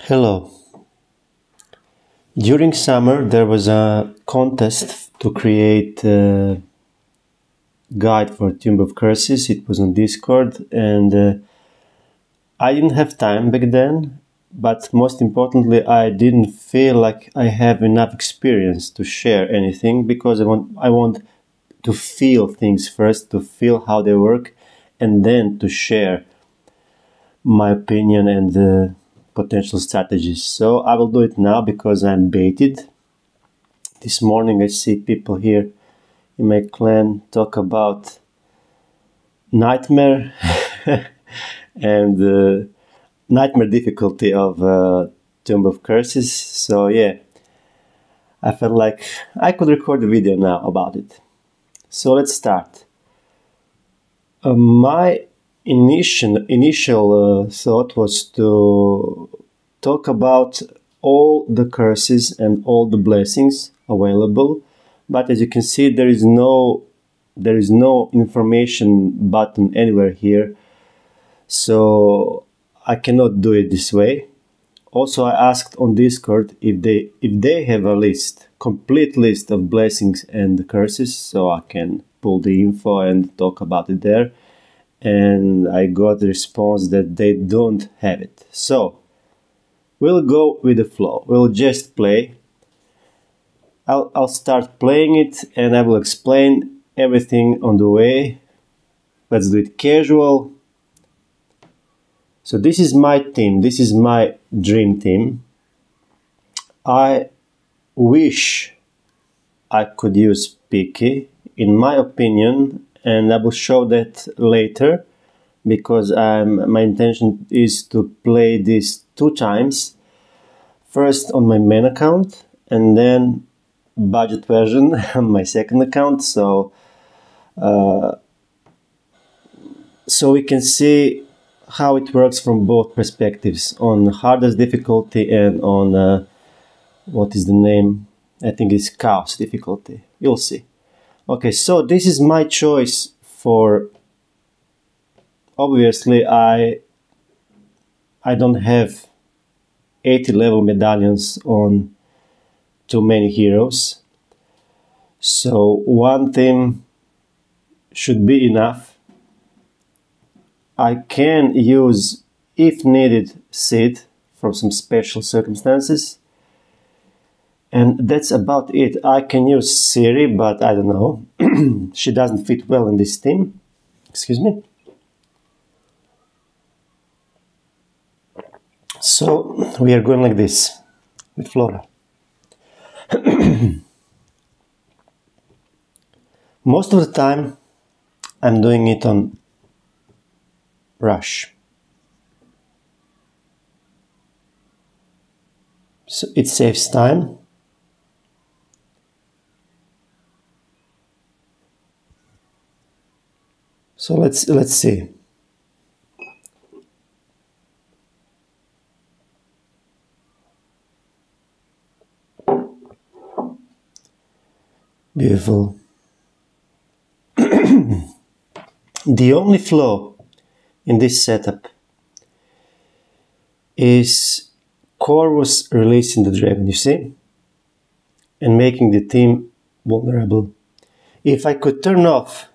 Hello. During summer, there was a contest to create a guide for Tomb of Curses. It was on Discord, and I didn't have time back then, but most importantly, I didn't feel like I have enough experience to share anything because I want to feel things first, to feel how they work, and then to share my opinion and potential strategies. So I will do it now because I'm baited. This morning I see people here in my clan talk about nightmare and nightmare difficulty of Tomb of Curses. So yeah, I felt like I could record a video now about it. So let's start. My initial thought was to talk about all the curses and all the blessings available, but as you can see, there is no information button anywhere here, so I cannot do it this way. Also, I asked on Discord if they have a complete list of blessings and curses, so I can pull the info and talk about it there. And I got the response that they don't have it. So we'll go with the flow. We'll just play. I'll start playing it and I will explain everything on the way. Let's do it casual. So this is my team. This is my dream team. I wish I could use Piki. In my opinion, and I will show that later because my intention is to play this 2 times. First on my main account and then budget version on my second account, so we can see how it works from both perspectives, on hardest difficulty and on what is the name? I think it's chaos difficulty. You'll see. Okay, so this is my choice for, obviously I don't have 80 level medallions on too many heroes, so one theme should be enough. I can use, if needed, Sid for some special circumstances. And that's about it. I can use Siri, but I don't know. She doesn't fit well in this team. Excuse me. So we are going like this with Flora. Most of the time I'm doing it on Rush. So it saves time. So let's see. Beautiful. The only flaw in this setup is Corvus releasing the dragon, you see? And making the team vulnerable. If I could turn off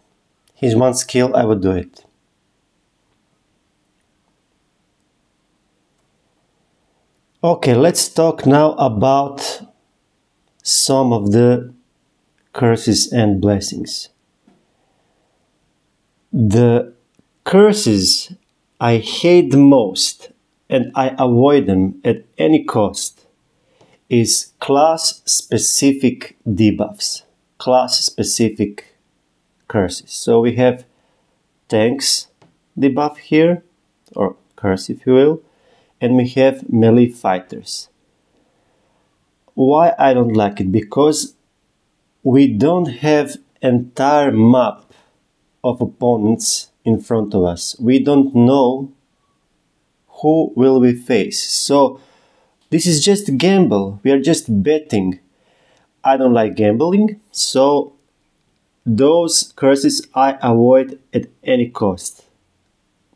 his one skill, I would do it. Okay, let's talk now about some of the curses and blessings. The curses I hate the most and I avoid them at any cost is class-specific debuffs, class-specific curses. So we have tanks debuff here, or curse if you will, and we have melee fighters. Why I don't like it? Because we don't have entire map of opponents in front of us. We don't know who will we face. So this is just a gamble. We are just betting. I don't like gambling, so those curses I avoid at any cost.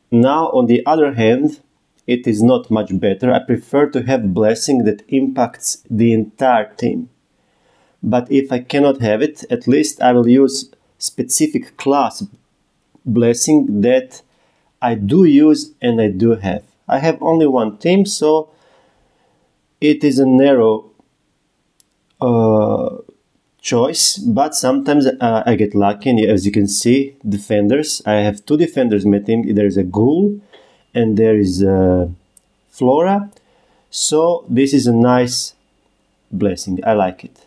Now, on the other hand, it is not much better. I prefer to have blessing that impacts the entire team. But if I cannot have it, at least I will use specific class blessing that I do use and I do have. I have only one team, so it is a narrow choice, but sometimes I get lucky, and as you can see, defenders. I have two defenders in my team. There is a ghoul and there is a flora, so this is a nice blessing. I like it.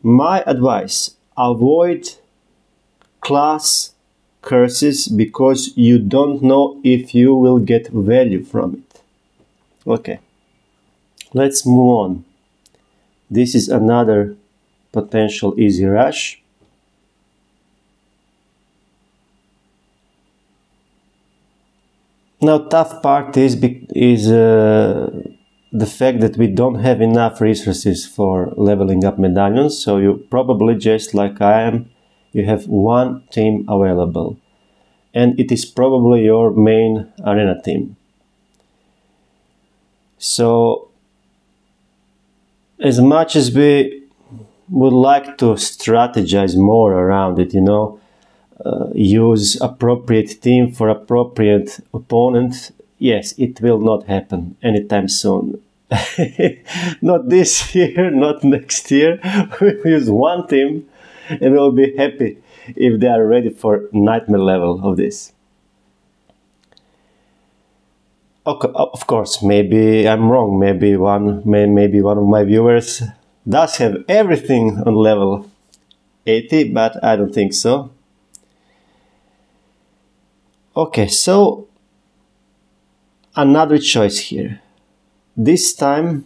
My advice: avoid class curses because you don't know if you will get value from it. Okay, let's move on. This is another potential easy rush. Now, tough part is the fact that we don't have enough resources for leveling up medallions, so you probably, just like I am, you have one team available, and it is probably your main arena team. So as much as we would like to strategize more around it, use appropriate team for appropriate opponent, yes, it will not happen anytime soon. Not this year, not next year. We use one team and we'll be happy if they are ready for nightmare level of this. Okay, of course, maybe I'm wrong. Maybe one of my viewers does have everything on level 80, but I don't think so. Okay, so another choice here. This time,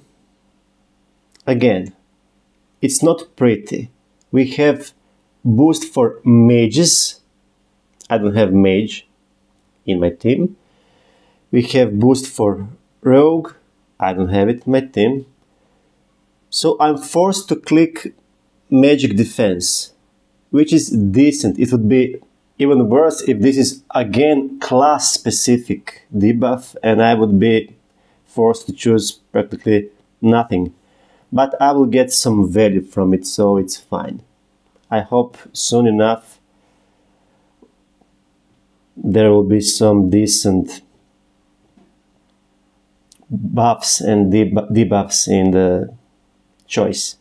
again, it's not pretty. We have boost for mages. I don't have mage in my team. We have boost for rogue. I don't have it in my team. So I'm forced to click magic defense, which is decent. It would be even worse if this is again class specific debuff and I would be forced to choose practically nothing. But I will get some value from it, so it's fine. I hope soon enough there will be some decent buffs and debuffs in the choice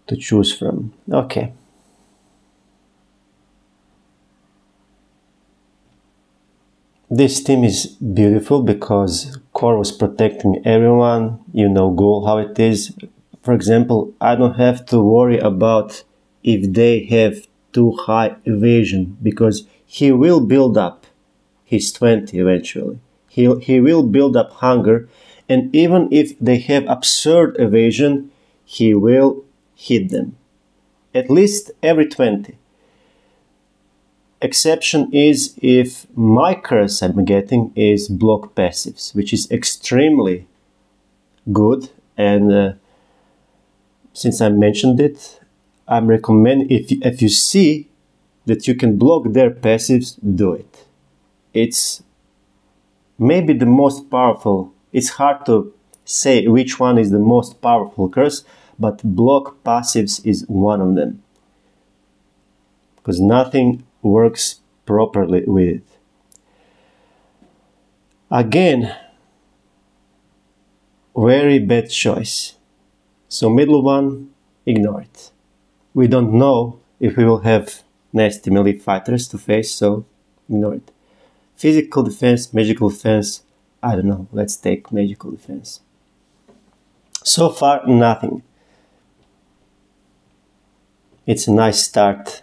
to choose from. Okay. This team is beautiful because Core was protecting everyone. You know Ghoul how it is. For example, I don't have to worry about if they have too high evasion because he will build up his 20 eventually. He will build up hunger, and even if they have absurd evasion, he will hit them. At least every 20. Exception is if my curse I'm getting is block passives, which is extremely good, and since I mentioned it, I'm recommending if you see that you can block their passives, do it. It's maybe the most powerful. It's hard to say which one is the most powerful curse, but block passives is one of them. Because nothing works properly with it. Again, very bad choice. So middle one, ignore it. We don't know if we will have nasty melee fighters to face, so ignore it. Physical defense, magical defense, I don't know, let's take magical defense. So far, nothing. It's a nice start.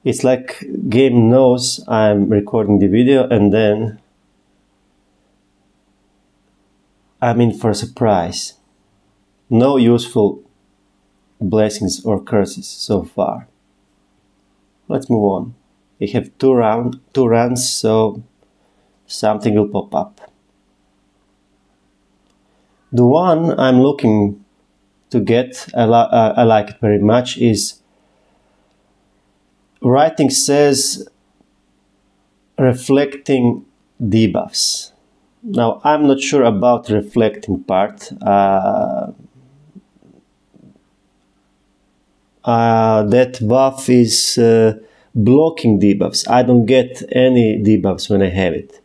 It's like game knows I'm recording the video and then I'm in for a surprise. No useful blessings or curses so far. Let's move on. We have two runs, so something will pop up. The one I'm looking to get, I like it very much, is writing says reflecting debuffs. Now, I'm not sure about reflecting part. That buff is blocking debuffs. I don't get any debuffs when I have it.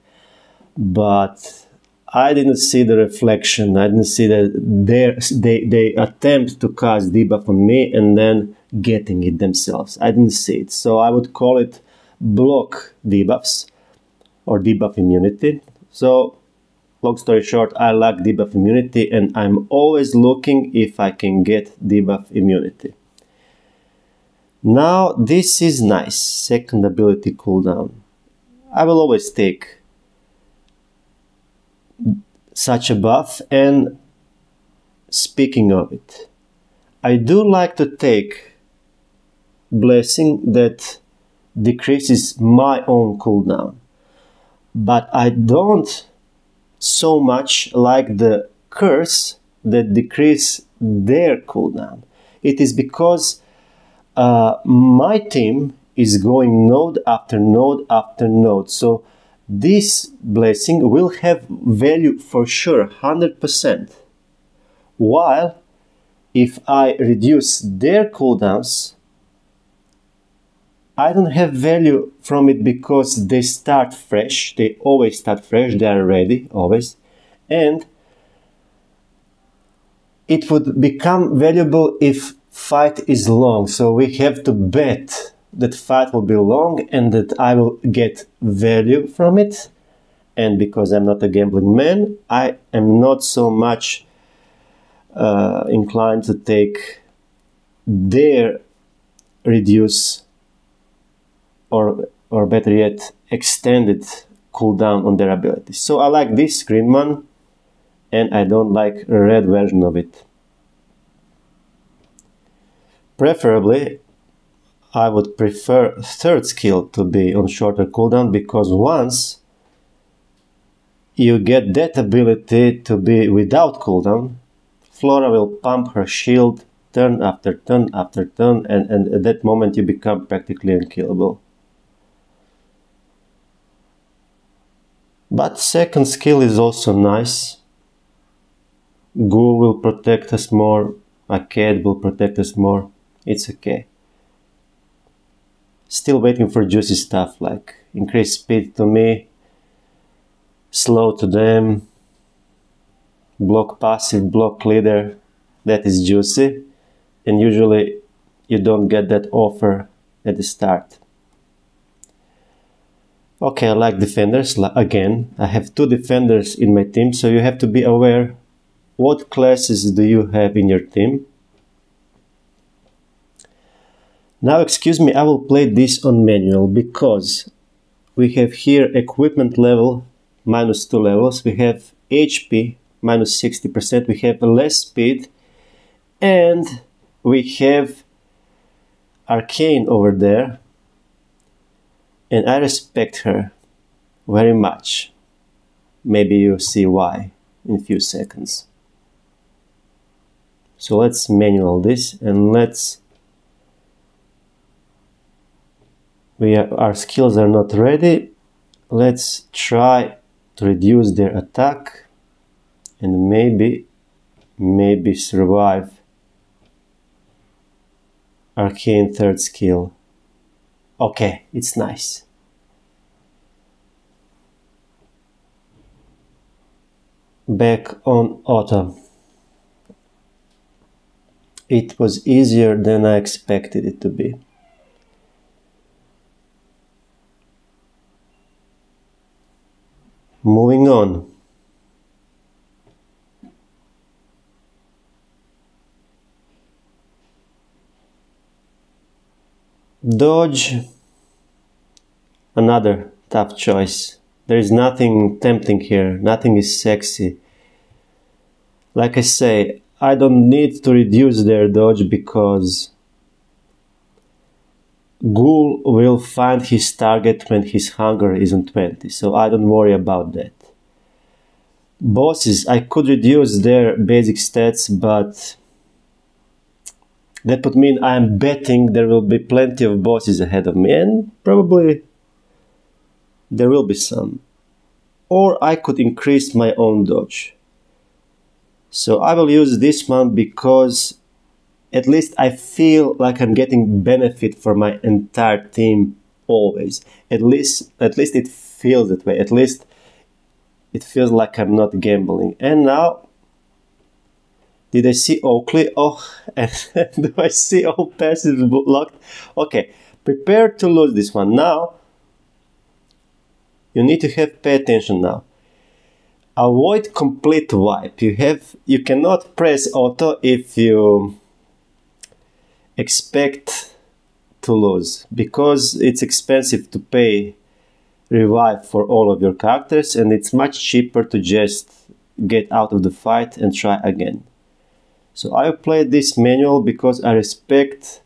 But I didn't see the reflection. I didn't see that they attempt to cast debuff on me and then getting it themselves. I didn't see it. So I would call it block debuffs or debuff immunity. So long story short, I lack debuff immunity and I'm always looking if I can get debuff immunity. Now this is nice, second ability cooldown. I will always take such a buff, and speaking of it, I do like to take blessing that decreases my own cooldown, but I don't so much like the curse that decrease their cooldown. It is because my team is going node after node after node, so this blessing will have value for sure, 100%. While if I reduce their cooldowns, I don't have value from it because they start fresh. They always start fresh. They are ready, always. And it would become valuable if fight is long. So we have to bet that fight will be long and that I will get value from it. And because I'm not a gambling man, I am not so much inclined to take their reduce or better yet extended cooldown on their abilities. So I like this green one and I don't like a red version of it. Preferably I would prefer third skill to be on shorter cooldown, because once you get that ability to be without cooldown, Flora will pump her shield turn after turn after turn, and at that moment you become practically unkillable. But second skill is also nice. Ghoul will protect us more, Arcade will protect us more, it's okay. Still waiting for juicy stuff like increased speed to me, slow to them, block passive, block leader. That is juicy, and usually you don't get that offer at the start. Okay, I like defenders. Again, I have two defenders in my team, so you have to be aware what classes do you have in your team. Now, excuse me, I will play this on manual because we have here equipment level -2 levels, we have HP -60%, we have less speed, and we have Arcane over there, and I respect her very much. Maybe you'll see why in a few seconds. So let's manual this and let's our skills are not ready. Let's try to reduce their attack and maybe survive Arcane third skill. Okay, it's nice. Back on auto. It was easier than I expected it to be. Moving on. Dodge, another tough choice. There is nothing tempting here, nothing is sexy. Like I say, I don't need to reduce their dodge because Ghoul will find his target when his hunger is on 20, so I don't worry about that. Bosses, I could reduce their basic stats, but that would mean I'm betting there will be plenty of bosses ahead of me, and probably There will be some. Or I could increase my own dodge. So I will use this one because at least I feel like I'm getting benefit for my entire team always. At least it feels that way. At least it feels like I'm not gambling. And now, did I see Oakley? Oh, and do I see all passes blocked? Okay, prepare to lose this one. Now, you need to pay attention now. Avoid complete wipe. You cannot press auto if you expect to lose, because it's expensive to pay revive for all of your characters, and it's much cheaper to just get out of the fight and try again. So I played this manual because I respect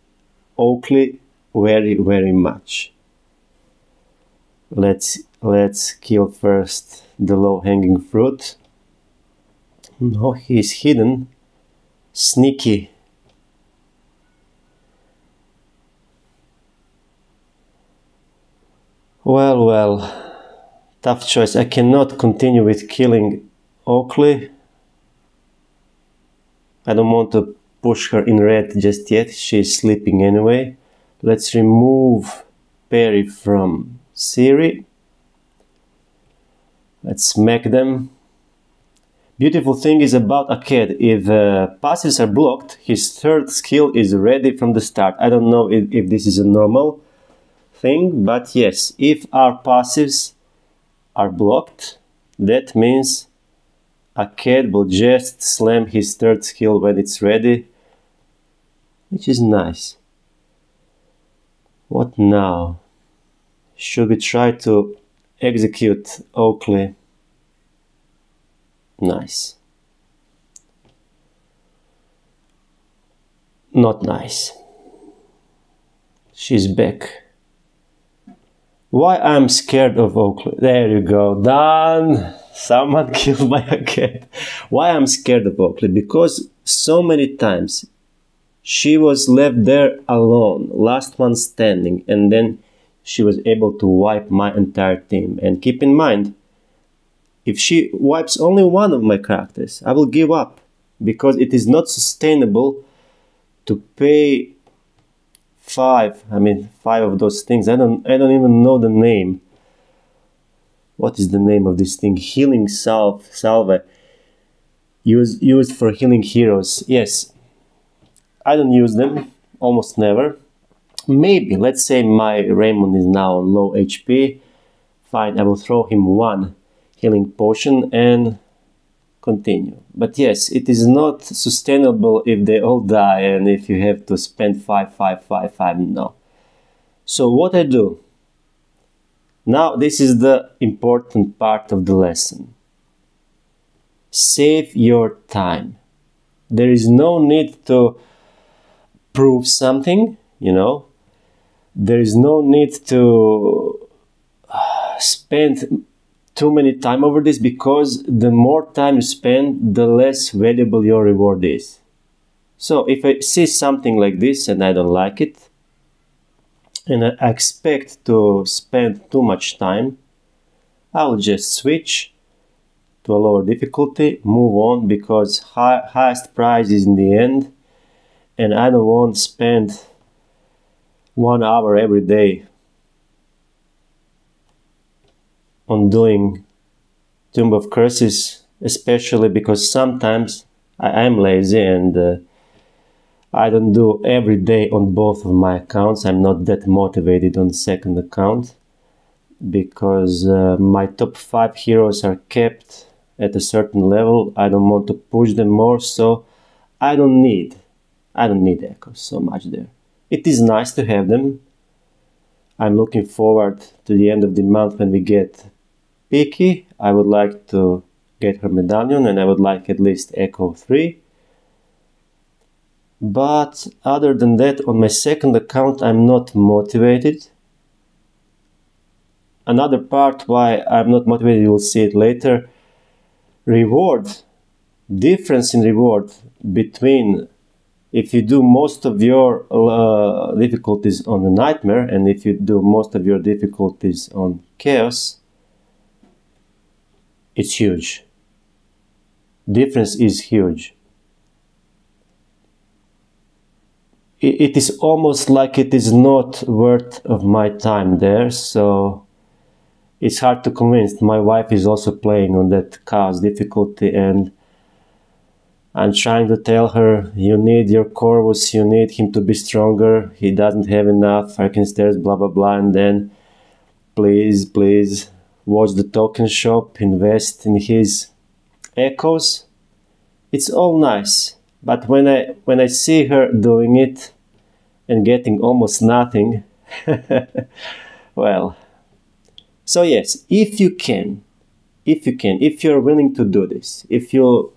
Oakley very, very much. Let's kill first the low-hanging fruit. No, he's hidden. Sneaky. Well, tough choice. I cannot continue with killing Oakley. I don't want to push her in red just yet. She's sleeping anyway. Let's remove Perry from Ciri. Let's smack them. Beautiful thing is about Aked. If passives are blocked, his third skill is ready from the start. I don't know if this is a normal thing, but yes, if our passives are blocked, that means Aked will just slam his third skill when it's ready, which is nice. What now? Should we try to execute Oakley? Nice. Not nice. She's back. Why I'm scared of Oakley? There you go. Done. Someone killed my cat. Why I'm scared of Oakley? Because so many times she was left there alone, last one standing, and then she was able to wipe my entire team. And keep in mind, if she wipes only one of my characters, I will give up, because it is not sustainable to pay five of those things. I don't even know the name. What is the name of this thing? Healing salve used for healing heroes. Yes, I don't use them almost never. Maybe, let's say my Raymond is now on low HP. Fine, I will throw him one healing potion and continue. But yes, it is not sustainable if they all die and if you have to spend 5, no. So what I do? Now this is the important part of the lesson. Save your time. There is no need to prove something, you know. There is no need to spend too many time over this, because the more time you spend, the less valuable your reward is. So if I see something like this and I don't like it, and I expect to spend too much time, I'll just switch to a lower difficulty, move on, because highest prize is in the end, and I don't want to spend 1 hour every day on doing Tomb of Curses, especially because sometimes I am lazy and I don't do every day on both of my accounts. I'm not that motivated on the second account, because my top 5 heroes are kept at a certain level. I don't want to push them more, so I don't need echoes so much there. It is nice to have them. I'm looking forward to the end of the month when we get Piki. I would like to get her medallion, and I would like at least Echo 3. But other than that, on my second account, I'm not motivated. Another part why I'm not motivated, you will see it later. Difference in reward between if you do most of your difficulties on a nightmare and if you do most of your difficulties on chaos, it's huge. Difference is huge. It is almost like it is not worth of my time there, so it's hard to convince. My wife is also playing on that chaos difficulty, and I'm trying to tell her, you need your Corvus, you need him to be stronger, he doesn't have enough Arcanistairs, blah blah blah, and then please watch the token shop, invest in his echoes. It's all nice, but when I see her doing it and getting almost nothing, well, so yes, if you're willing to do this, if you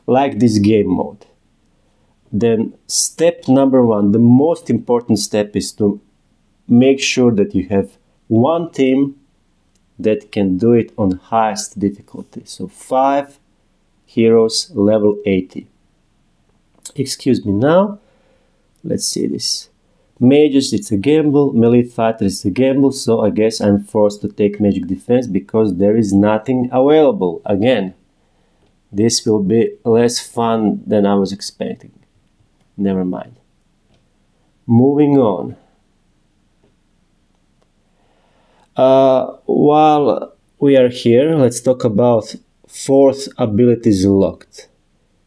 like this game mode, then step number one, the most important step, is to make sure that you have one team that can do it on highest difficulty. So 5 heroes level 80. Excuse me now. Let's see this. Mages, it's a gamble. Melee fighter is a gamble. So I guess I'm forced to take magic defense because there is nothing available. Again, this will be less fun than I was expecting. Never mind. Moving on. While we are here, let's talk about 4th abilities locked.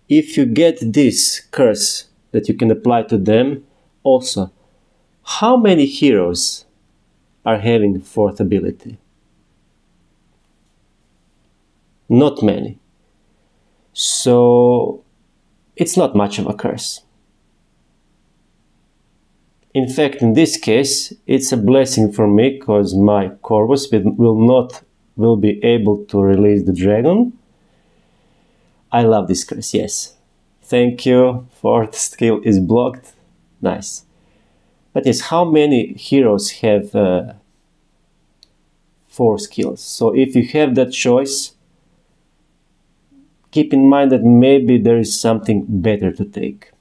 If you get this curse that you can apply to them, also, how many heroes are having 4th ability? Not many. So it's not much of a curse. In fact, in this case, it's a blessing for me because my Corvus will be able to release the dragon. I love this curse, yes. Thank you. 4th skill is blocked. Nice. But yes, how many heroes have 4 skills? So if you have that choice, keep in mind that maybe there is something better to take.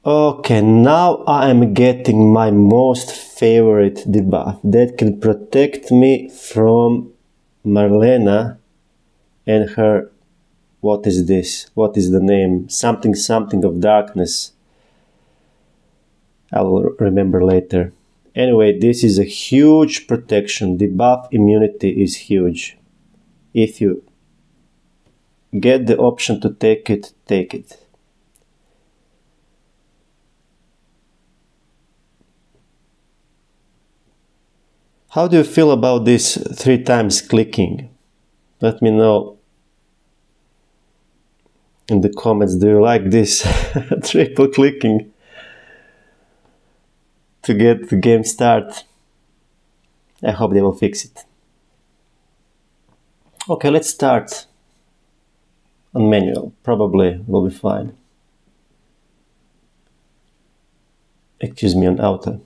Okay, now I am getting my most favorite debuff that can protect me from Marlena and her, what is this? What is the name? Something of darkness. I will remember later. Anyway, this is a huge protection. Debuff immunity is huge. If you get the option to take it, take it. How do you feel about this 3 times clicking? Let me know in the comments. Do you like this triple clicking to get the game start? I hope they will fix it. Okay, let's start on manual. Probably will be fine. Excuse me, on auto.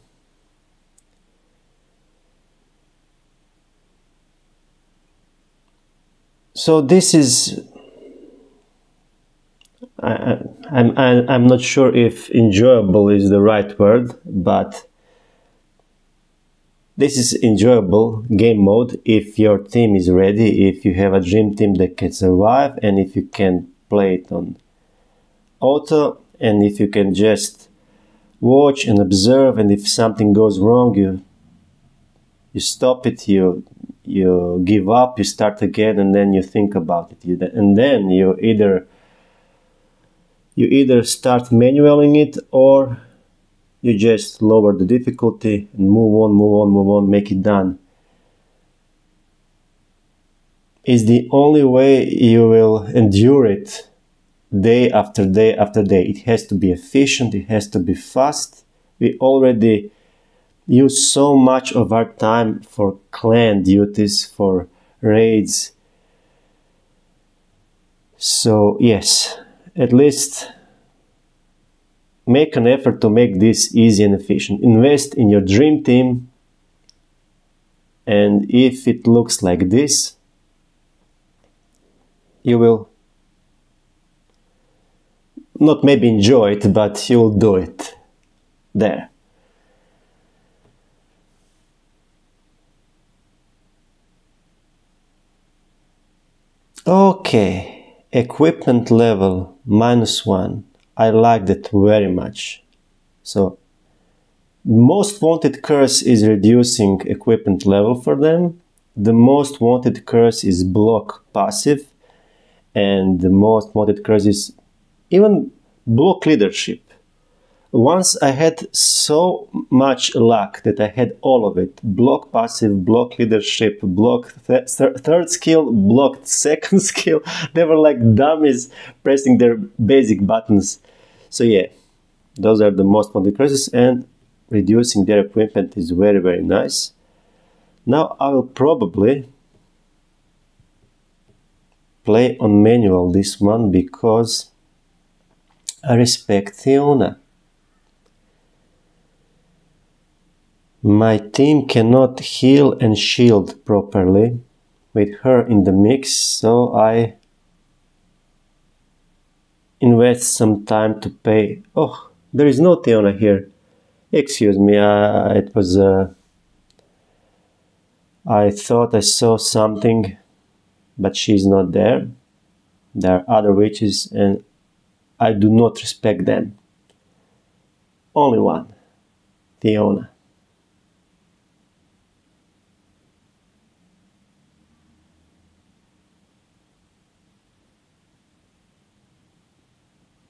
So this is, I'm not sure if enjoyable is the right word, but this is enjoyable game mode if your team is ready, if you have a dream team that can survive, and if you can play it on auto, and if you can just watch and observe, and if something goes wrong, you stop it, you give up, you start again, and then you think about it. And then you either start manualing it, or you just lower the difficulty and move on, make it done. It's the only way you will endure it day after day after day. It has to be efficient, it has to be fast. We already use so much of our time for clan duties, for raids. So yes, at least make an effort to make this easy and efficient. Invest in your dream team, and if it looks like this, you will not maybe enjoy it, but you'll do it there. Okay, equipment level -1. I like that very much. So, most wanted curse is reducing equipment level for them. The most wanted curse is block passive. And the most wanted curse is even block leadership. Once I had so much luck that I had all of it. Block passive, block leadership, block third skill, blocked second skill. They were like dummies pressing their basic buttons. So yeah, those are the most wanted curses, and reducing their equipment is very, very nice. Now I will probably play on manual this one because I respect Fiona. My team cannot heal and shield properly with her in the mix, so I invest some time to pay. Oh, there is no Fiona here. Excuse me, it was... I thought I saw something, but she's not there. There are other witches and I do not respect them. Only one, Fiona.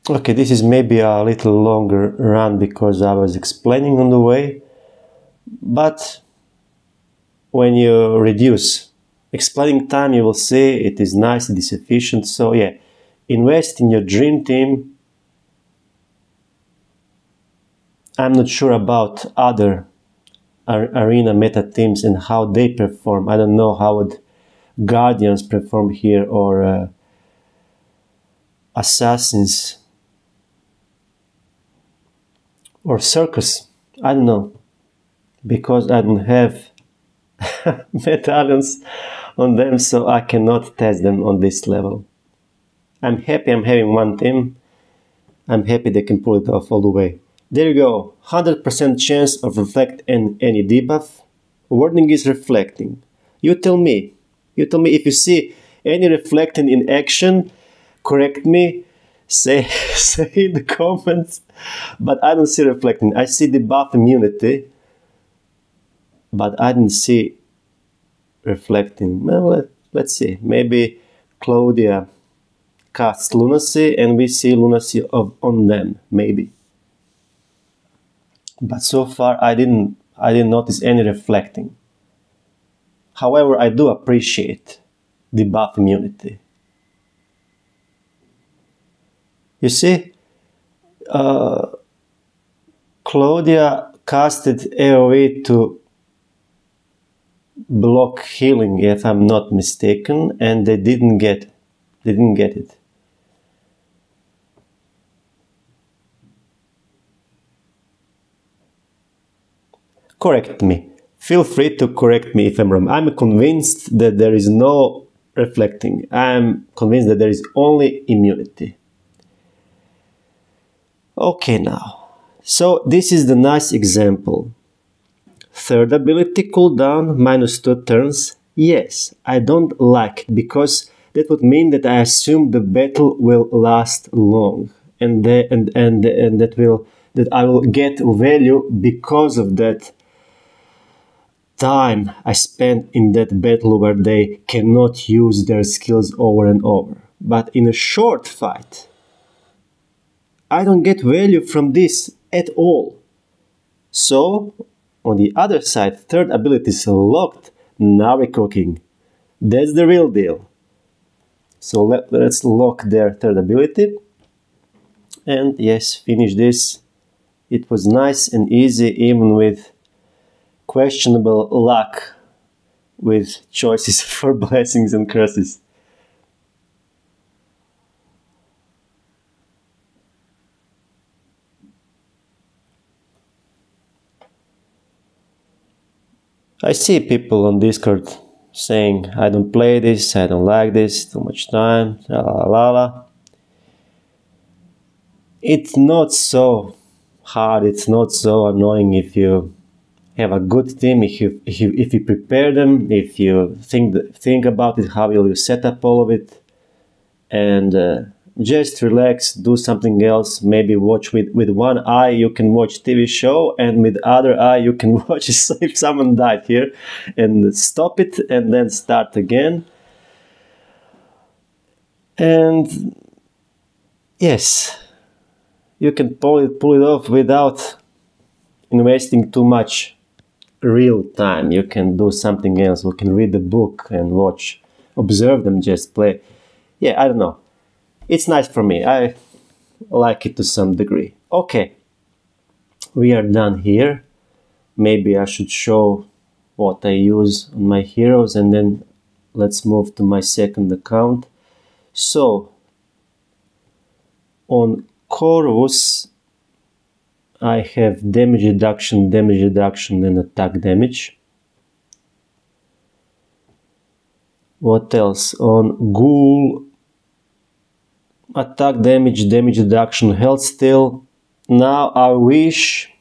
Okay, this is maybe a little longer run because I was explaining on the way, but when you reduce explaining time, you will see it is nice, it is efficient. So yeah, invest in your dream team. I'm not sure about other arena meta teams and how they perform. I don't know how would Guardians perform here or Assassins or Circus. I don't know, because I don't have medallions on them, so I cannot test them on this level. I'm happy I'm having one team. I'm happy they can pull it off all the way. There you go, 100% chance of reflect and any debuff. Warning is reflecting. You tell me if you see any reflecting in action, correct me, say in the comments. But I don't see reflecting. I see debuff immunity, but I didn't see reflecting. Well, let's see. Maybe Claudia casts lunacy and we see lunacy on them, maybe. But so far I didn't notice any reflecting. However, I do appreciate debuff immunity. You see, Claudia casted AoE to block healing, if I'm not mistaken, and they didn't get it. Correct me. Feel free to correct me if I'm wrong. I'm convinced that there is no reflecting. I'm convinced that there is only immunity. Okay, now. So this is the nice example. Third ability cooldown -2 turns. Yes, I don't like it because that would mean that I assume the battle will last long, and that I will get value because of that time I spent in that battle where they cannot use their skills over and over. But in a short fight, I don't get value from this at all. So, on the other side, third ability is locked. Now we're cooking. That's the real deal. So let's lock their third ability. And yes, finish this. It was nice and easy, even with questionable luck with choices for blessings and curses. I see people on Discord saying, I don't play this, I don't like this, too much time, la la la la. it's not so hard, it's not so annoying if you have a good team, if you prepare them, if you think about it, how will you set up all of it, and just relax, do something else, maybe watch with one eye you can watch TV show, and with the other eye you can watch if someone died here, and stop it and then start again. And yes, you can pull it off without investing too much real time. You can do something else, you can read the book and watch, observe them just play. Yeah, I don't know. It's nice for me. I like it to some degree. Okay, we are done here. Maybe I should show what I use on my heroes, and then let's move to my second account. So, on Corvus, I have damage reduction, and attack damage. What else? On Ghoul, attack damage, reduction, health steal. Now I wish,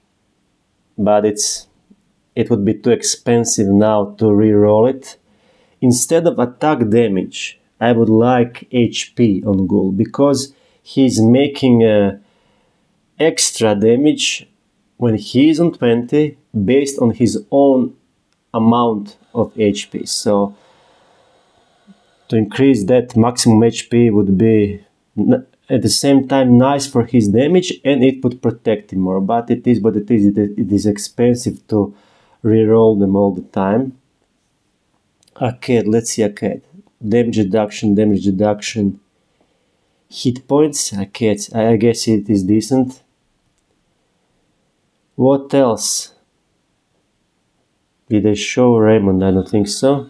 but it would be too expensive now to re-roll it. Instead of attack damage, I would like HP on Ghoul, because he's making extra damage when he's on 20 based on his own amount of HP. So to increase that maximum HP would be at the same time nice for his damage, and it would protect him more. But it is what it is. It is expensive to reroll them all the time. Arcade, let's see arcade. Damage reduction, hit points. Arcade, I guess it is decent. What else? Did I show Raymond? I don't think so.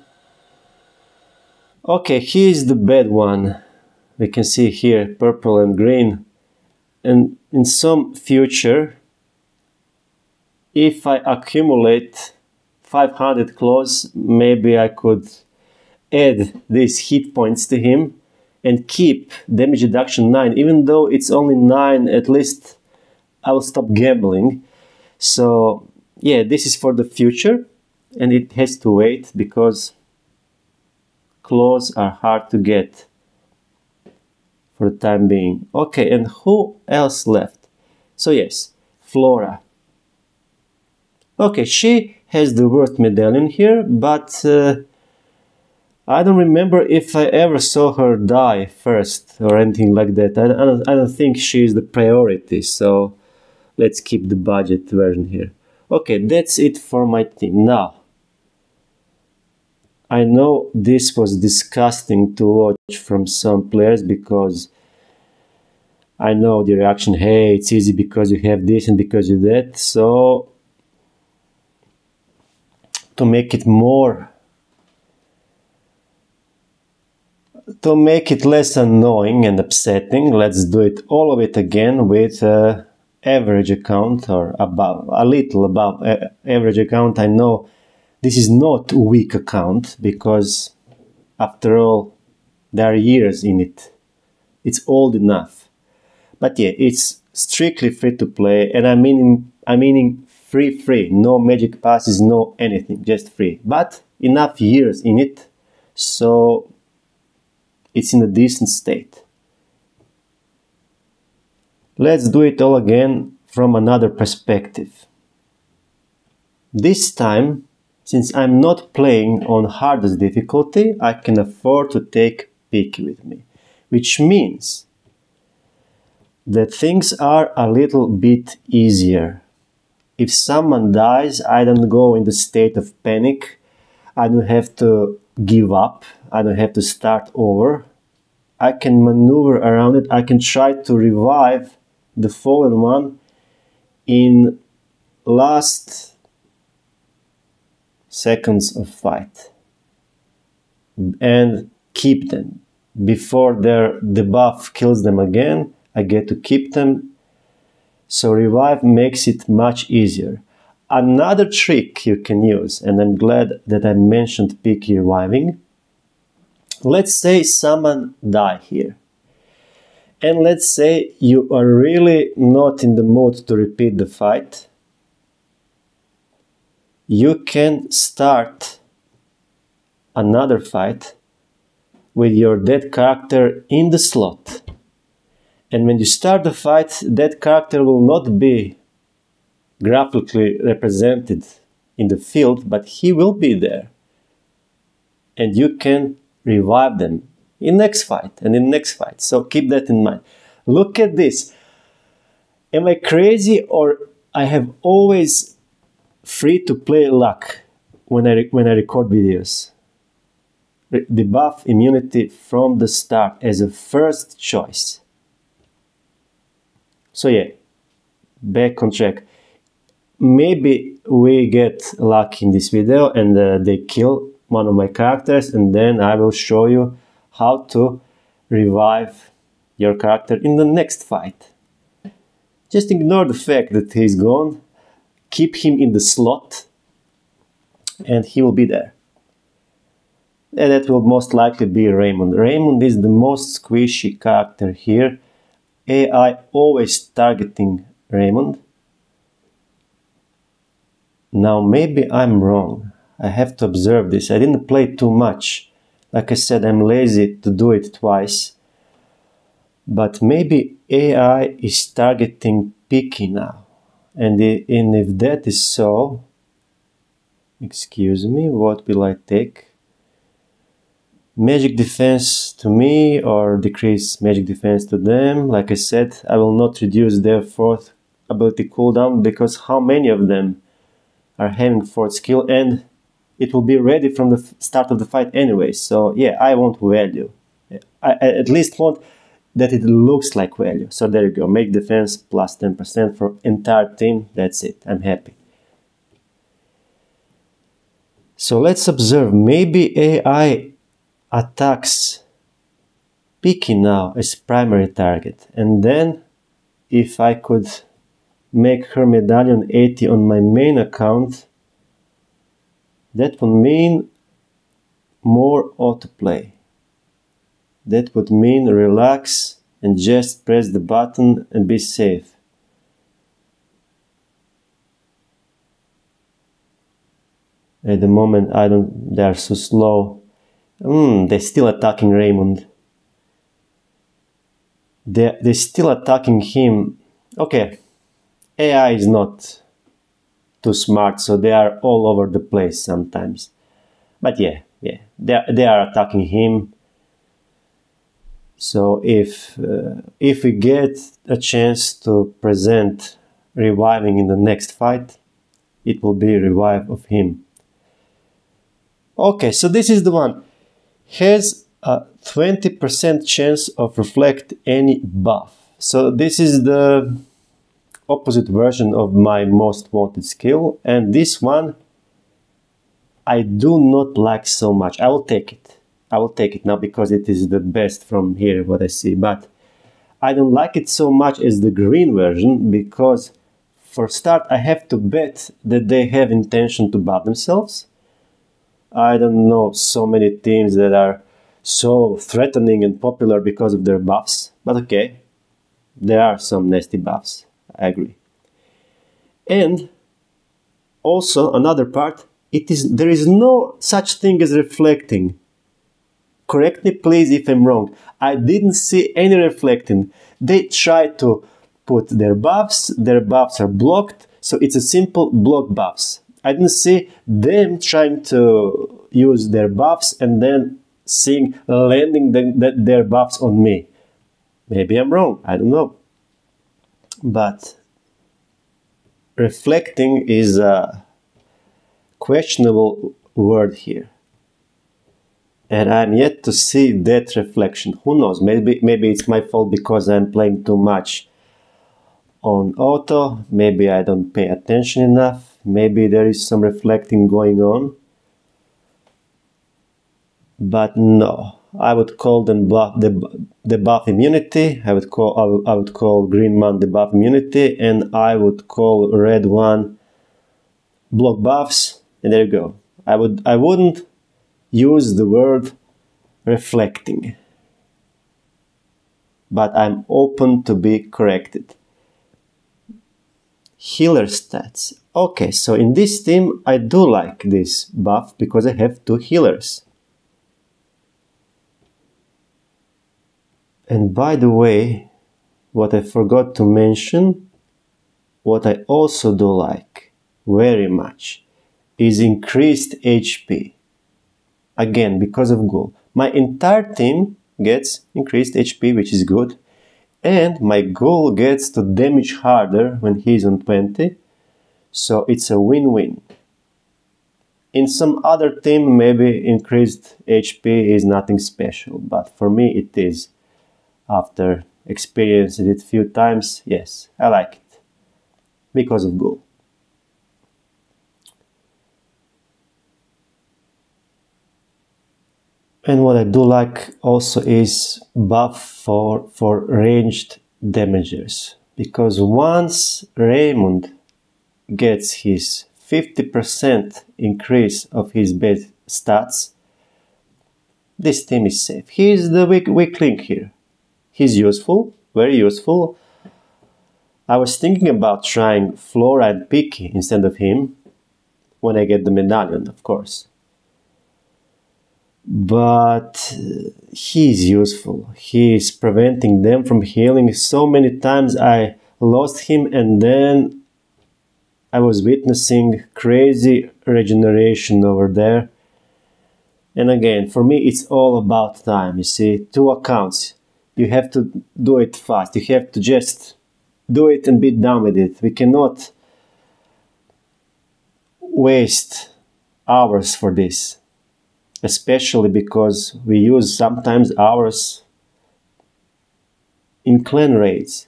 Okay, he is the bad one. We can see here purple and green. And in some future, if I accumulate 500 claws, maybe I could add these hit points to him and keep damage reduction 9. Even though it's only 9, at least I will stop gambling. So yeah, this is for the future, and it has to wait because claws are hard to get for the time being. Okay, and who else left? So yes, Flora. Okay, she has the worst medallion here, but I don't remember if I ever saw her die first or anything like that. I don't think she is the priority, so let's keep the budget version here. Okay, that's it for my team. Now, I know this was disgusting to watch from some players, because I know the reaction, hey, it's easy because you have this and because you that. So, to make it less annoying and upsetting, let's do it all of it again with average account, or above, a little above average account. I know this is not a weak account, because after all, there are years in it. It's old enough. But yeah, it's strictly free to play, and I'm meaning free, no magic passes, no anything, just free. But enough years in it, so it's in a decent state. Let's do it all again from another perspective. This time, since I'm not playing on hardest difficulty, I can afford to take Picky with me, which means that things are a little bit easier. If someone dies, I don't go in the state of panic. I don't have to give up. I don't have to start over. I can maneuver around it. I can try to revive the fallen one in last seconds of fight and keep them. Before their debuff kills them again, I get to keep them. So revive makes it much easier. Another trick you can use, and I'm glad that I mentioned Picky reviving. Let's say someone died here, And let's say you are really not in the mood to repeat the fight. You can start another fight with your dead character in the slot. And when you start the fight, that character will not be graphically represented in the field, but he will be there. And you can revive them in next fight and in next fight. So keep that in mind. Look at this. Am I crazy, or I have always free to play luck when I record videos? Debuff immunity from the start as a first choice. So yeah, back on track. Maybe we get lucky in this video and they kill one of my characters, and then I will show you how to revive your character in the next fight. Just ignore the fact that he's gone, keep him in the slot, and he will be there. And that will most likely be Raymond. Raymond is the most squishy character here. AI always targeting Raymond. Now maybe I'm wrong. I have to observe this. I didn't play too much. Like I said, I'm lazy to do it twice. But maybe AI is targeting Piki now. And if that is so, excuse me, what will I take? Magic defense to me or decrease magic defense to them. Like I said, I will not reduce their 4th ability cooldown, because how many of them are having 4th skill, and it will be ready from the start of the fight anyway. So yeah, I want value. I at least want that it looks like value. So there you go, make defense plus 10% for entire team. That's it, I'm happy. So let's observe, maybe AI attacks Piki now as primary target, and then if I could make her medallion 80 on my main account, that would mean more autoplay. That would mean relax and just press the button and be safe. At the moment they are so slow. They're still attacking Raymond. They're still attacking him. Okay, AI is not too smart, so they are all over the place sometimes. But yeah, they are attacking him. So if we get a chance to present reviving in the next fight, it will be revive of him. Okay, so this is the one. Has a 20% chance of reflect any buff. So this is the opposite version of my most wanted skill, and this one I do not like so much. I will take it. I will take it now because it is the best from here what I see, but I don't like it so much as the green version, because for start I have to bet that they have intention to buff themselves. I don't know so many teams that are so threatening and popular because of their buffs, but okay, there are some nasty buffs, I agree. And also another part, there is no such thing as reflecting. Correct me please if I'm wrong. I didn't see any reflecting. They try to put their buffs are blocked, so it's a simple block buffs. I didn't see them trying to use their buffs and then landing their buffs on me. Maybe I'm wrong, I don't know. But reflecting is a questionable word here. And I'm yet to see that reflection. Who knows, maybe it's my fault because I'm playing too much on auto. Maybe I don't pay attention enough. Maybe there is some reflecting going on. But no, I would call them the buff immunity. I would call green one the buff immunity, and I would call red one block buffs. And there you go. I wouldn't use the word reflecting. but I'm open to be corrected. Healer stats. Okay, so in this team I do like this buff because I have 2 healers. And by the way, what I forgot to mention, what I also do like very much is increased HP. Again, because of Ghoul. My entire team gets increased HP, which is good. And my Ghoul gets to damage harder when he's on 20. So it's a win-win. In some other team, maybe increased HP is nothing special. But for me, it is. After experiencing it a few times, yes, I like it. Because of Ghoul. And what I do like also is buff for ranged damagers. Because once Raymond gets his 50% increase of his base stats, this team is safe. He is the weak link here. He's useful, very useful. I was thinking about trying Flora and Piki instead of him when I get the medallion, of course. But he's useful. He's preventing them from healing. So many times I lost him and then I was witnessing crazy regeneration over there. And again, for me it's all about time, you see. 2 accounts. You have to do it fast. You have to just do it and be done with it. We cannot waste hours for this. Especially because we use sometimes hours in clan raids,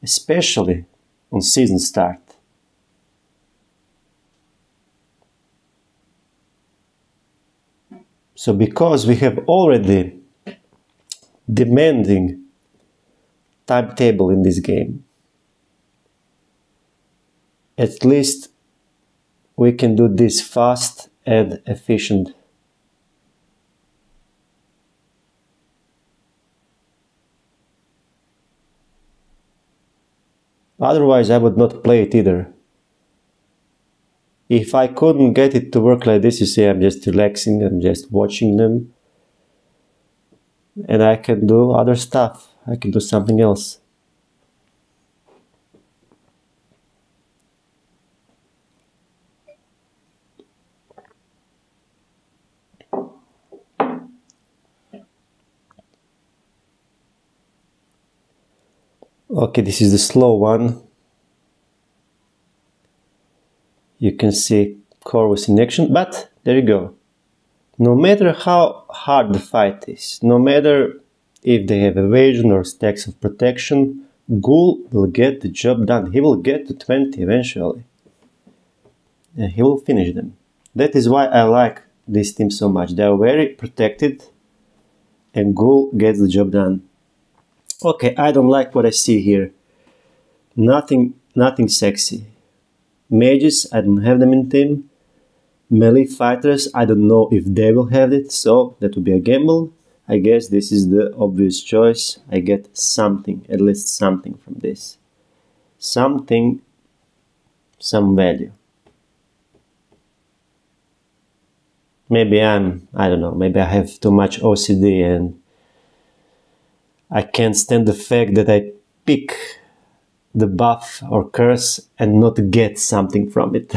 especially on season start. So because we have already demanding timetable in this game, at least we can do this fast and efficient. Otherwise, I would not play it either. If I couldn't get it to work like this, you see, I'm just relaxing, I'm just watching them. And I can do other stuff. I can do something else. Okay, this is the slow one. You can see Corvus in action, but there you go. No matter how hard the fight is, no matter if they have evasion or stacks of protection, Ghoul will get the job done. He will get to 20 eventually. And he will finish them. That is why I like this team so much. They are very protected and Ghoul gets the job done. Okay, I don't like what I see here. Nothing sexy. Mages, I don't have them in team. Melee fighters, I don't know if they will have it, so that would be a gamble. I guess this is the obvious choice. I get something, at least something from this. Something, some value. Maybe I don't know, maybe I have too much OCD and I can't stand the fact that I pick the buff or curse and not get something from it.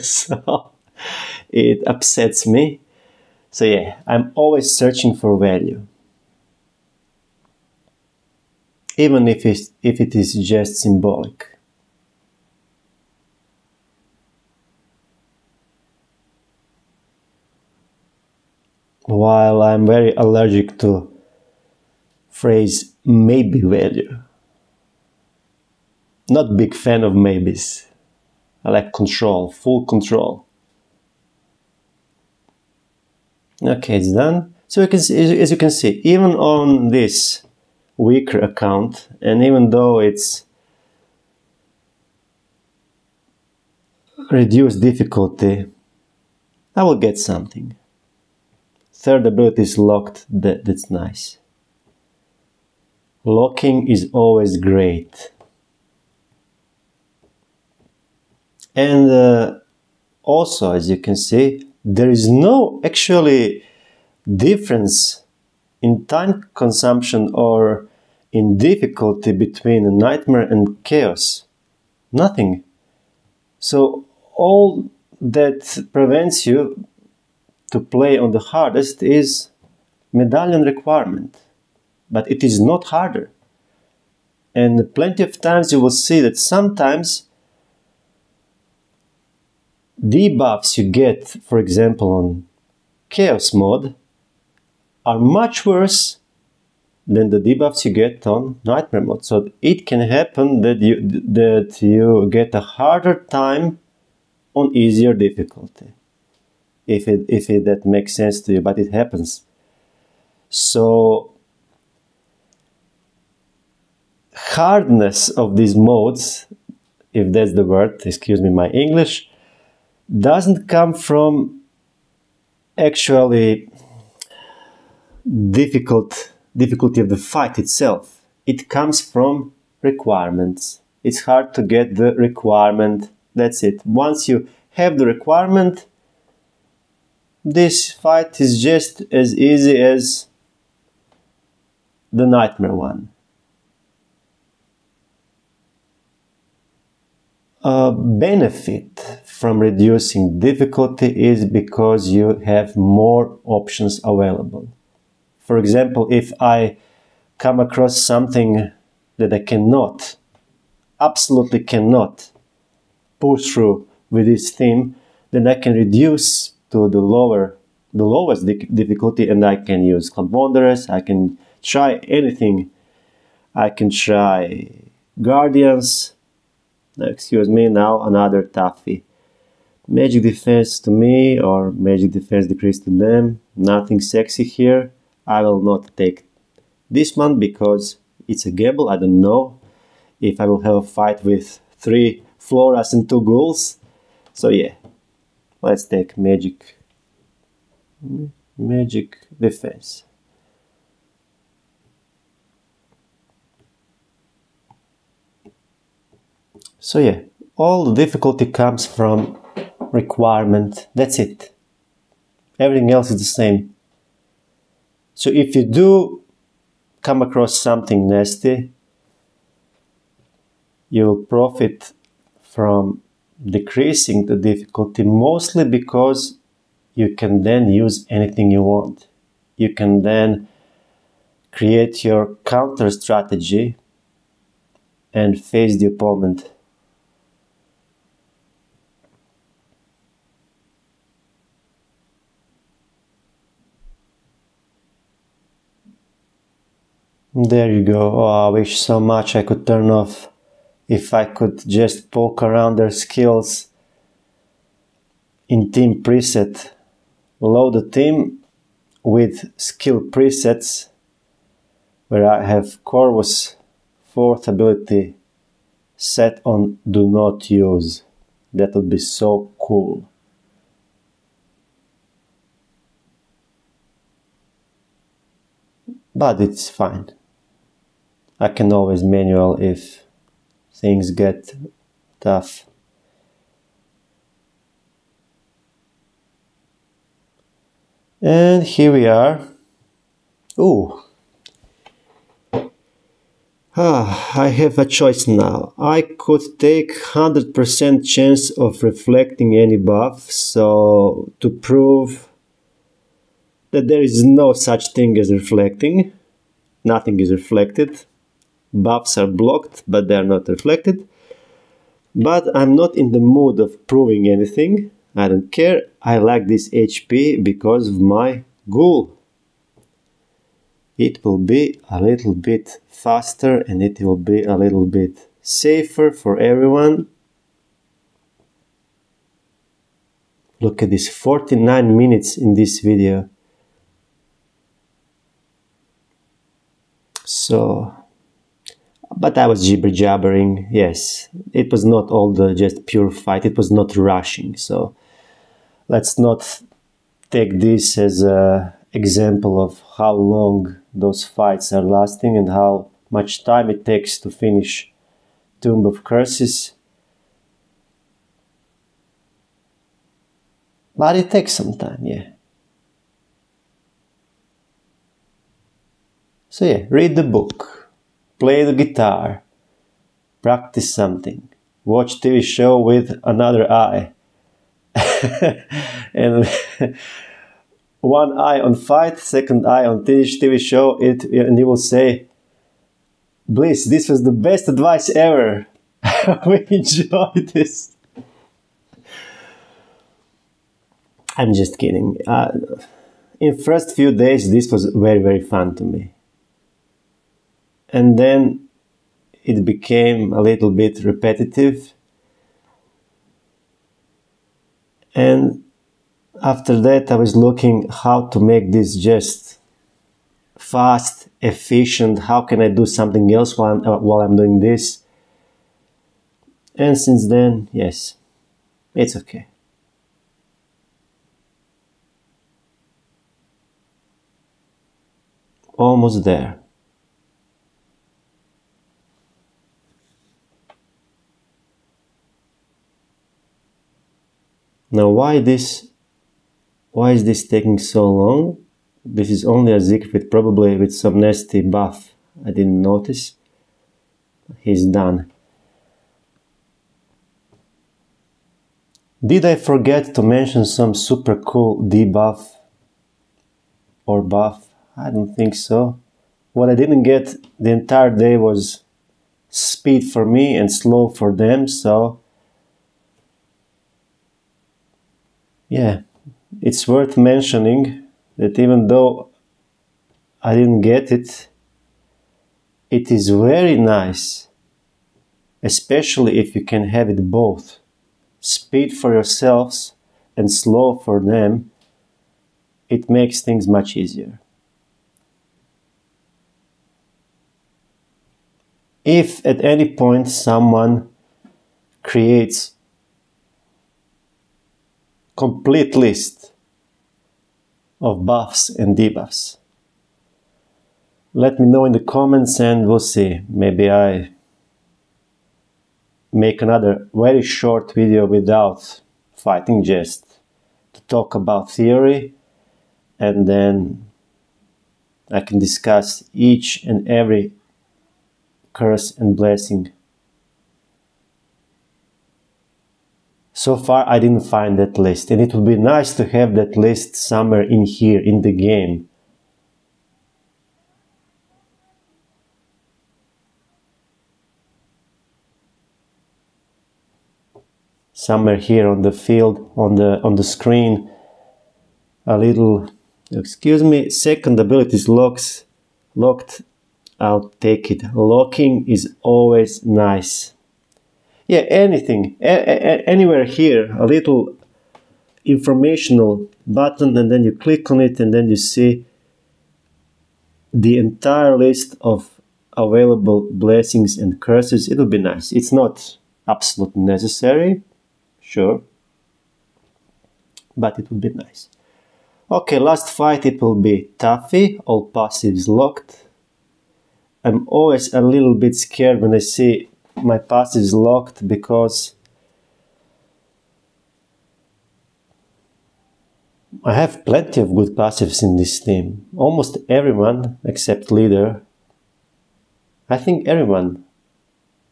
So it upsets me. So yeah, I'm always searching for value. Even if it is just symbolic. While I'm very allergic to phrase maybe value. Not big fan of maybes. I like control, full control. Okay, it's done. So as you can see, even on this weaker account, and even though it's reduced difficulty, I will get something. Third ability is locked, that's nice. locking is always great. And also, as you can see, there is no actually difference in time consumption or in difficulty between a nightmare and chaos. Nothing. So all that prevents you to play on the hardest is medallion requirement, but it is not harder. And plenty of times you will see that sometimes debuffs you get, for example, on chaos mode are much worse than the debuffs you get on nightmare mode. So it can happen that you get a harder time on easier difficulty, if that makes sense to you, but it happens. So hardness of these modes, if that's the word, excuse me my English, doesn't come from actually difficulty of the fight itself. It comes from requirements. It's hard to get the requirement. That's it. Once you have the requirement, this fight is just as easy as the nightmare one. A benefit from reducing difficulty is because you have more options available. For example, if I come across something that I cannot, absolutely cannot push through with this theme, then I can reduce to the lowest difficulty, and I can use Cloud Wanderers, I can try anything. I can try Guardians. Excuse me, now another toughie. Magic defense to me or magic defense decrease to them. Nothing sexy here. I will not take this one because it's a gamble. I don't know if I will have a fight with 3 Floras and 2 Ghouls. So yeah, let's take magic defense. So yeah, all the difficulty comes from requirement. That's it. Everything else is the same. So if you do come across something nasty, you will profit from decreasing the difficulty, mostly because you can then use anything you want. You can then create your counter strategy and face the opponent. There you go. Oh, I wish so much I could turn off. If I could just poke around their skills in team preset, load the team with skill presets where I have Corvus 4th ability set on do not use. That would be so cool. But it's fine. I can always manual if things get tough. And here we are. Ooh. I have a choice now. I could take 100% chance of reflecting any buff, so to prove that there is no such thing as reflecting. Nothing is reflected. Buffs are blocked, but they are not reflected. But I'm not in the mood of proving anything. I don't care. I like this HP because of my ghoul. It will be a little bit faster and it will be a little bit safer for everyone. Look at this, 49 minutes in this video. So, but I was jibber-jabbering, yes. It was not all the just pure fight, it was not rushing. So let's not take this as an example of how long those fights are lasting and how much time it takes to finish Tomb of Curses. But it takes some time, yeah. So yeah, read the book, play the guitar, practice something, watch TV show with another eye. And one eye on fight, second eye on TV show, and you will say, Bliss, this was the best advice ever. We enjoyed this. I'm just kidding. In first few days, this was very, very fun to me. And then it became a little bit repetitive. And after that, I was looking how to make this just fast, efficient. How can I do something else while I'm doing this? And since then, yes, it's okay. Almost there. Now, why is this taking so long? This is only a Siegfried, probably with some nasty buff. I didn't notice. He's done. Did I forget to mention some super cool debuff or buff? I don't think so. What I didn't get the entire day was speed for me and slow for them, so yeah, it's worth mentioning that even though I didn't get it, it is very nice, especially if you can have it both. Speed for yourselves and slow for them. It makes things much easier. If at any point someone creates complete list of buffs and debuffs, let me know in the comments and we'll see. Maybe I make another very short video without fighting, just to talk about theory, and then I can discuss each and every curse and blessing. So far I didn't find that list, and it would be nice to have that list somewhere in here in the game. Somewhere here on the field, on the screen, a little, excuse me, second ability is locked. I'll take it. Locking is always nice. Yeah, anything, anywhere here, a little informational button, and then you click on it and then you see the entire list of available blessings and curses. It would be nice. It's not absolutely necessary, sure, but it would be nice. Okay, last fight, it will be Taffy, all passives locked. I'm always a little bit scared when I see my passives locked, because I have plenty of good passives in this team. Almost everyone except leader. I think everyone.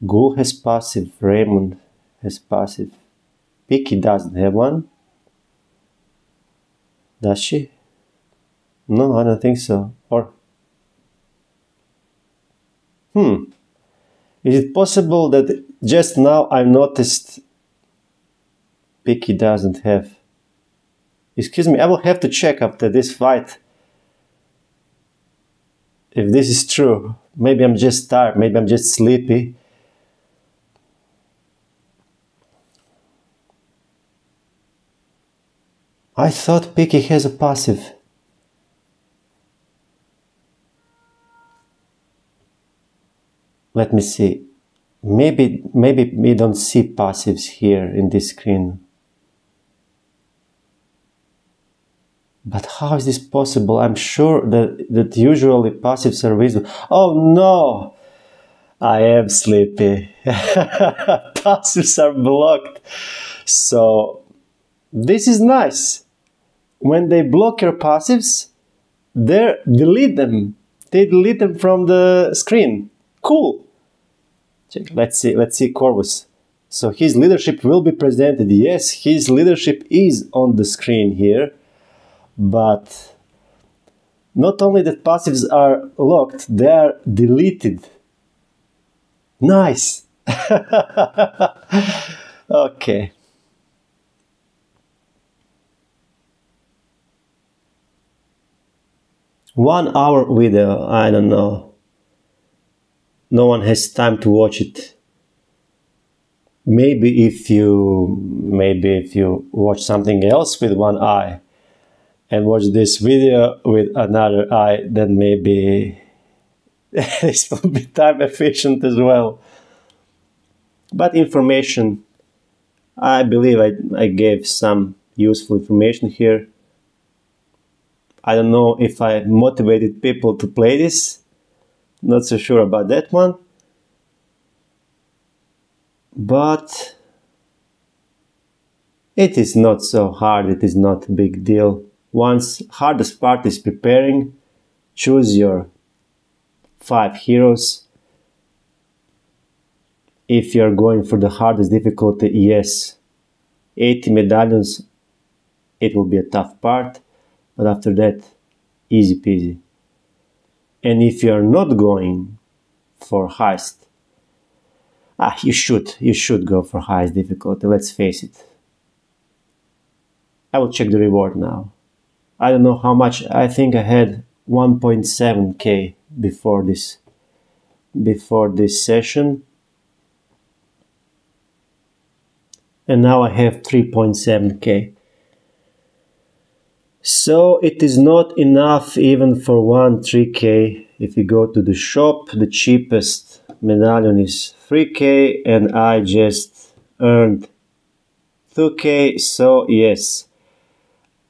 Ghoul has passive, Raymond has passive. Piki doesn't have one. Does she? No, I don't think so. Or is it possible that just now I noticed Piki doesn't have? Excuse me, I will have to check after this fight if this is true. Maybe I'm just tired, maybe I'm just sleepy. I thought Piki has a passive. Let me see. Maybe we don't see passives here in this screen. But how is this possible? I'm sure that usually passives are visible. Oh no! I am sleepy. Passives are blocked. So this is nice. When they block your passives, they delete them. They delete them from the screen. Cool. Check. Let's see Corvus. So his leadership will be presented. Yes, his leadership is on the screen here. But not only that passives are locked, they are deleted. Nice. Okay. One hour video, I don't know. No one has time to watch it. Maybe if you watch something else with one eye and watch this video with another eye, then maybe this will be time efficient as well. But information, I believe I gave some useful information here. I don't know if I motivated people to play this. Not so sure about that one. But it is not so hard, it is not a big deal. Once hardest part is preparing, choose your 5 heroes. If you are going for the hardest difficulty, yes, 80 medallions, it will be a tough part, but after that, easy peasy. And if you are not going for highest, you should go for highest difficulty, let's face it. I will check the reward now. I don't know how much, I think I had 1.7k before this session. And now I have 3.7k. So it is not enough even for 3k. If you go to the shop, the cheapest medallion is 3k and I just earned 2k. So yes,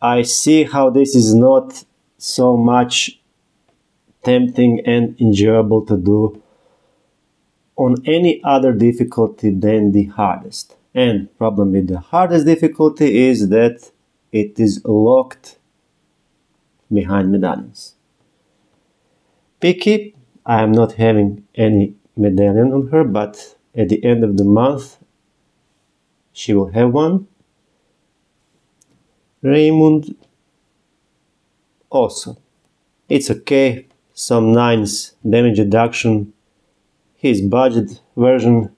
I see how this is not so much tempting and enjoyable to do on any other difficulty than the hardest. And problem with the hardest difficulty is that it is locked behind medallions. Picky, I am not having any medallion on her, but at the end of the month she will have one. Raymond also. It's okay, some 9s damage reduction, his budget version.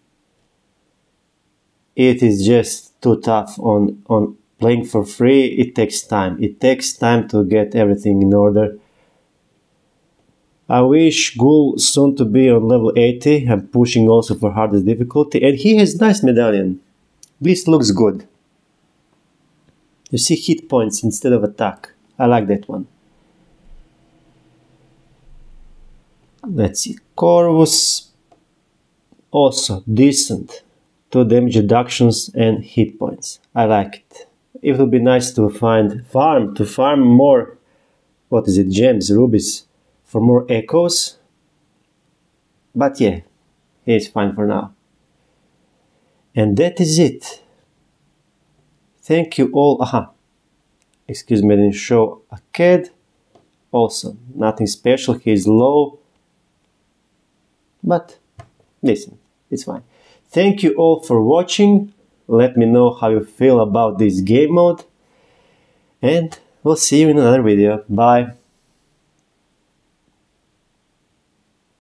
It is just too tough on playing for free. It takes time. It takes time to get everything in order. I wish Ghoul soon to be on level 80. I'm pushing also for hardest difficulty. And he has nice medallion. This looks good. You see hit points instead of attack. I like that one. Let's see. Corvus. Also decent. 2 damage reductions and hit points. I like it. It would be nice to farm more, what is it, gems, rubies, for more echoes. But yeah, it's fine for now. And that is it. Thank you all. Excuse me, I didn't show Aked. Also, nothing special, he is low. But listen, it's fine. Thank you all for watching. Let me know how you feel about this game mode. And we'll see you in another video. Bye.